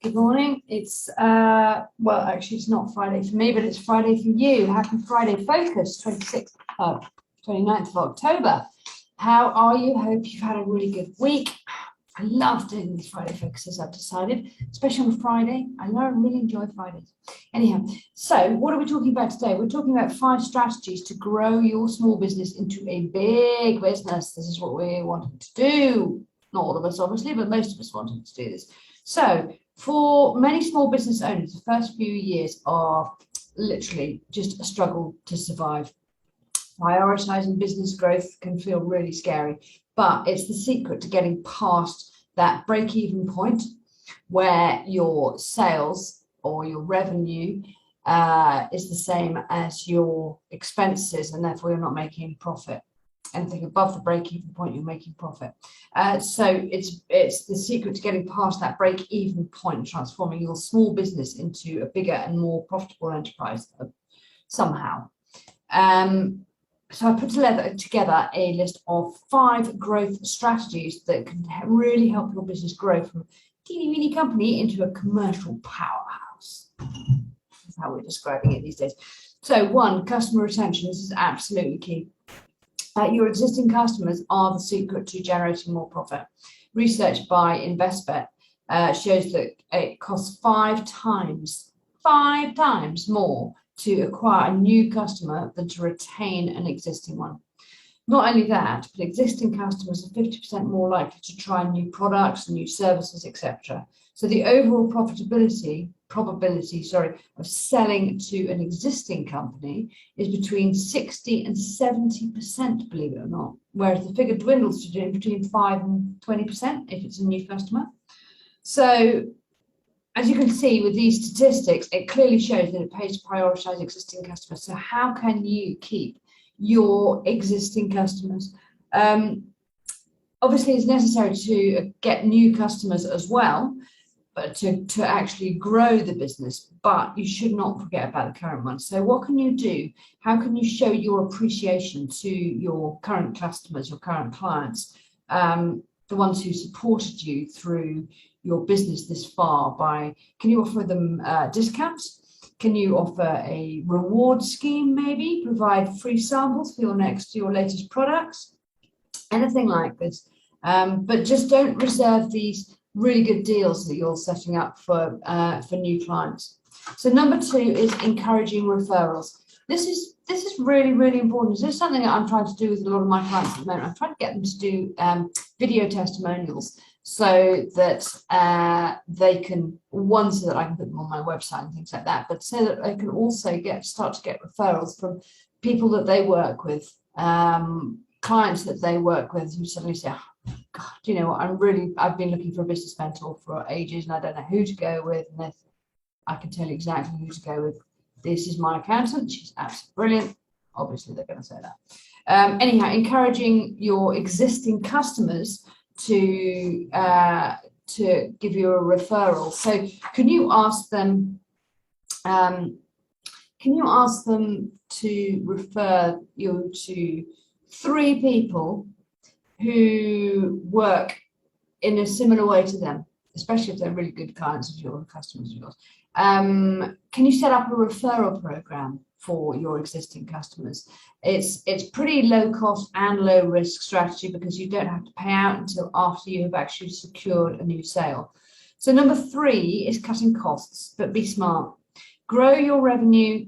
Good morning. It's well, actually, it's not Friday for me, but it's Friday for you. Happy Friday Focus, 29th of October. How are you? Hope you've had a really good week. I love doing these Friday Focuses, I've decided, especially on a Friday. I really enjoy Fridays. Anyhow, so what are we talking about today? We're talking about 5 strategies to grow your small business into a big business. This is what we're wanting to do. Not all of us, obviously, but most of us wanting to do this. So for many small business owners, the first few years are literally just a struggle to survive. Prioritizing business growth can feel really scary, but it's the secret to getting past that break-even point where your sales or your revenue is the same as your expenses, and therefore you're not making any profit. Anything above the break-even point, you're making profit. So it's the secret to getting past that break-even point and transforming your small business into a bigger and more profitable enterprise somehow. So I put together a list of 5 growth strategies that can really help your business grow from a teeny-weeny company into a commercial powerhouse. That's how we're describing it these days. So 1, customer retention. This is absolutely key. Your existing customers are the secret to generating more profit. Research by InvestBet shows that it costs 5 times more to acquire a new customer than to retain an existing one. Not only that, but existing customers are 50% more likely to try new products, new services, etc. So the overall probability of selling to an existing company is between 60 and 70%, believe it or not, whereas the figure dwindles to between 5 and 20% if it's a new customer. So as you can see with these statistics, it clearly shows that it pays to prioritize existing customers. So how can you keep your existing customers? Obviously, it's necessary to get new customers as well, but to actually grow the business, but you should not forget about the current ones. So what can you do? How can you show your appreciation to your current customers, your current clients, the ones who supported you through your business this far? Can you offer them discounts? Can you offer a reward scheme, maybe provide free samples for your latest products? Anything like this. But just don't reserve these really good deals that you're setting up for new clients. So number 2 is encouraging referrals. This is really, really important. This is something that I'm trying to do with a lot of my clients at the moment. I'm trying to get them to do video testimonials so that they can, so that I can put them on my website and things like that, but so that they can also start to get referrals from people that they work with, clients that they work with, who suddenly say, oh, God, you know what, I've been looking for a business mentor for ages and I don't know who to go with. And I can tell you exactly who to go with. This is my accountant. She's absolutely brilliant. Obviously, they're going to say that. Anyhow, encouraging your existing customers to give you a referral. So can you ask them to refer you to 3 people who work in a similar way to them, especially if they're really good clients of yours, customers of yours? Can you set up a referral program for your existing customers? It's pretty low cost and low risk strategy because you don't have to pay out until after you have actually secured a new sale. So number 3 is cutting costs, but be smart. Growing your revenue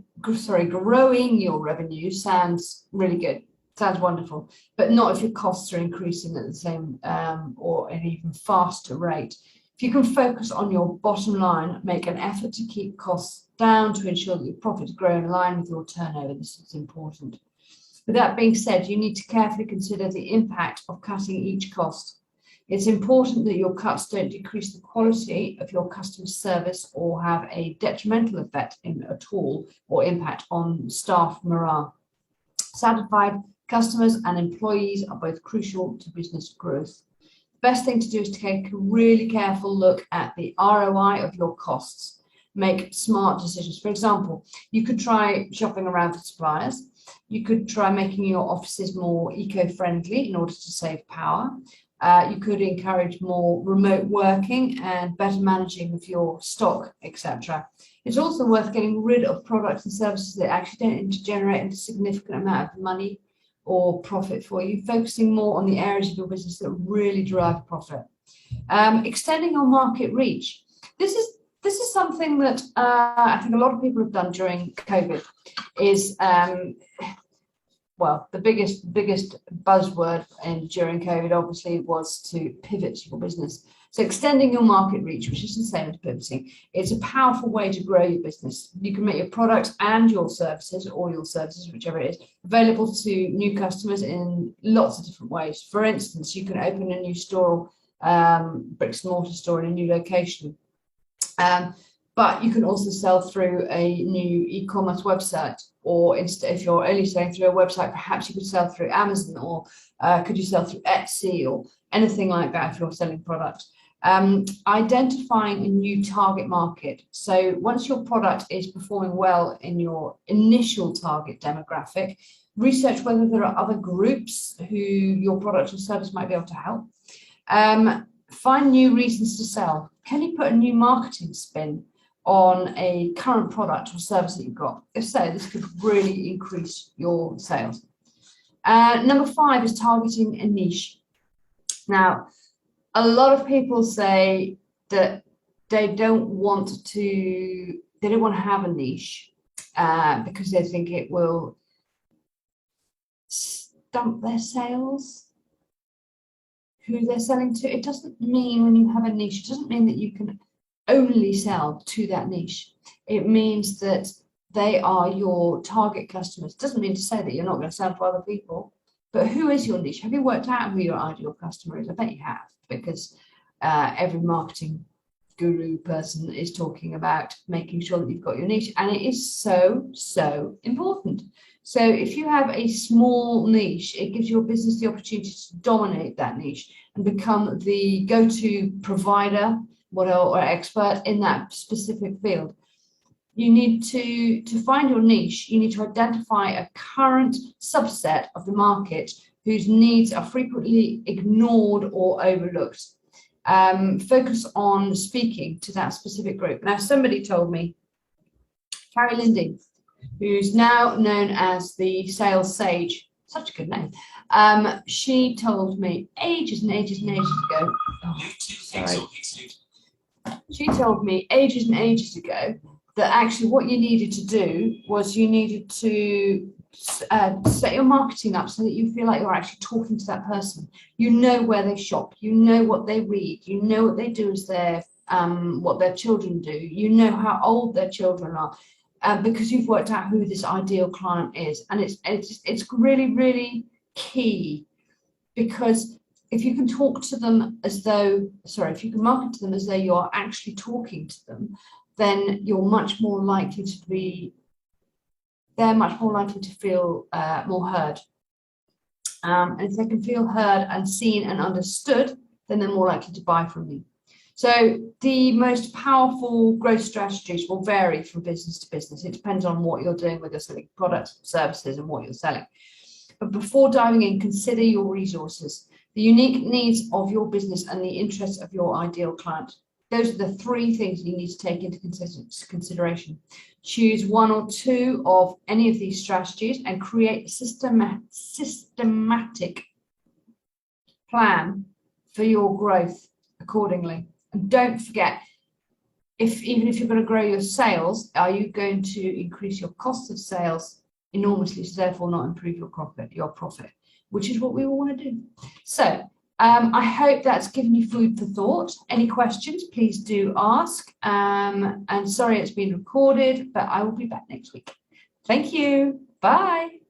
sounds really good. Sounds wonderful, but not if your costs are increasing at the same or an even faster rate. If you can focus on your bottom line, make an effort to keep costs down to ensure that your profits grow in line with your turnover. This is important. With that being said, you need to carefully consider the impact of cutting each cost. It's important that your cuts don't decrease the quality of your customer service or have a detrimental effect at all or impact on staff morale. Satisfied customers and employees are both crucial to business growth. The best thing to do is to take a really careful look at the ROI of your costs. Make smart decisions. For example, you could try shopping around for suppliers. You could try making your offices more eco-friendly in order to save power. You could encourage more remote working and better managing of your stock, etc. It's also worth getting rid of products and services that actually don't generate a significant amount of money or profit for you, focusing more on the areas of your business that really drive profit. Extending your market reach. This is something that I think a lot of people have done during COVID. Well, the biggest buzzword during COVID obviously was to pivot your business. So extending your market reach, which is the same as pivoting, it's a powerful way to grow your business. You can make your products and your services, or your services, whichever it is, available to new customers in lots of different ways. For instance, you can open a new store, bricks and mortar store in a new location. But you can also sell through a new e-commerce website, or instead, if you're only selling through a website, perhaps you could sell through Amazon, or could you sell through Etsy, or anything like that if you're selling products. Identifying a new target market. So once your product is performing well in your initial target demographic, research whether there are other groups who your product or service might be able to help. Find new reasons to sell. Can you put a new marketing spin on a current product or service that you've got? If so, this could really increase your sales. Number 5 is targeting a niche. Now, a lot of people say that they don't want to have a niche because they think it will stump their sales, who they're selling to. It doesn't mean when you have a niche, it doesn't mean that you can only sell to that niche. It means that they are your target customers. It doesn't mean to say that you're not going to sell to other people, but who is your niche? Have you worked out who your ideal customer is? I bet you have, because every marketing guru person is talking about making sure that you've got your niche, and it is so important. So if you have a small niche, it gives your business the opportunity to dominate that niche and become the go-to provider or expert in that specific field. You need to find your niche. You need to identify a current subset of the market whose needs are frequently ignored or overlooked. Focus on speaking to that specific group. Now, somebody told me, Carrie Lindy, who's now known as the Sales Sage, such a good name. She told me ages and ages and ages ago. She told me ages and ages ago that actually what you needed to do was you needed to set your marketing up so that you feel like you're actually talking to that person. You know where they shop, you know what they read, you know what they do as what their children do, you know how old their children are, because you've worked out who this ideal client is. And it's really, really key, because if you can talk to them if you can market to them as though you're actually talking to them, then they're much more likely to feel more heard. And if they can feel heard and seen and understood, then they're more likely to buy from you. So the most powerful growth strategies will vary from business to business. It depends on what you're doing with your selling products, services, and what you're selling. But before diving in, consider your resources, the unique needs of your business, and the interests of your ideal client. Those are the 3 things you need to take into consideration. Choose 1 or 2 of any of these strategies and create a systematic plan for your growth accordingly. And don't forget, even if you're going to grow your sales, are you going to increase your cost of sales enormously, so therefore not improve your profit, which is what we all want to do. So I hope that's given you food for thought. Any questions, please do ask. And sorry it's been recorded, but I will be back next week. Thank you. Bye.